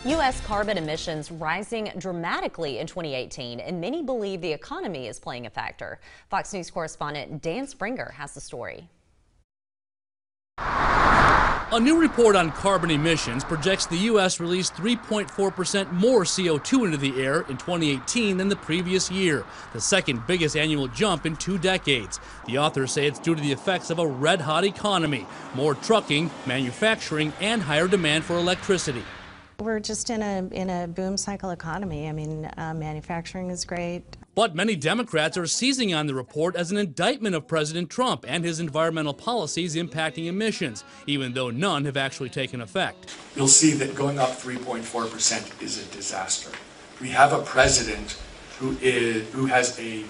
U.S. carbon emissions rising dramatically in 2018, and many believe the economy is playing a factor. Fox News correspondent Dan Springer has the story. A new report on carbon emissions projects the U.S. released 3.4% more CO2 into the air in 2018 than the previous year, the second biggest annual jump in 2 decades. The authors say it's due to the effects of a red-hot economy, more trucking, manufacturing, and higher demand for electricity. We're just in a boom cycle economy. I mean, manufacturing is great. But many Democrats are seizing on the report as an indictment of President Trump and his environmental policies impacting emissions, even though none have actually taken effect. You'll see that going up 3.4% is a disaster. We have a president who has a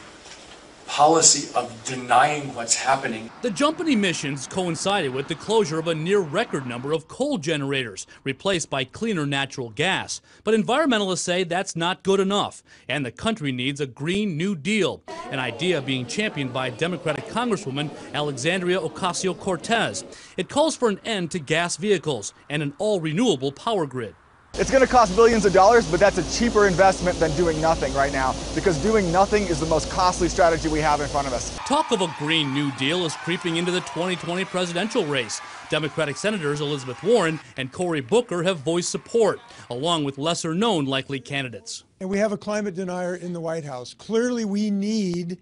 policy of denying what's happening. The jump in emissions coincided with the closure of a near-record number of coal generators, replaced by cleaner natural gas. But environmentalists say that's not good enough, and the country needs a Green New Deal, an idea being championed by Democratic Congresswoman Alexandria Ocasio-Cortez. It calls for an end to gas vehicles and an all-renewable power grid. It's going to cost billions of dollars, but that's a cheaper investment than doing nothing right now, because doing nothing is the most costly strategy we have in front of us. Talk of a Green New Deal is creeping into the 2020 presidential race. Democratic Senators Elizabeth Warren and Cory Booker have voiced support, along with lesser-known likely candidates. And we have a climate denier in the White House. Clearly, we need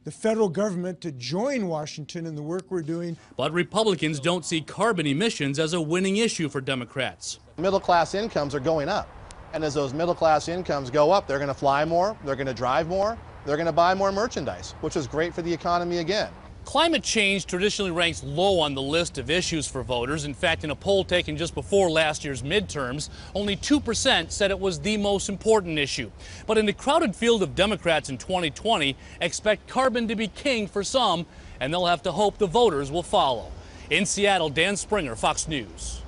the federal government to join Washington in the work we're doing. But Republicans don't see carbon emissions as a winning issue for Democrats. Middle-class incomes are going up. And as those middle-class incomes go up, they're going to fly more, they're going to drive more, they're going to buy more merchandise, which is great for the economy again. Climate change traditionally ranks low on the list of issues for voters. In fact, in a poll taken just before last year's midterms, only 2% said it was the most important issue. But in the crowded field of Democrats in 2020, expect carbon to be king for some, and they'll have to hope the voters will follow. In Seattle, Dan Springer, Fox News.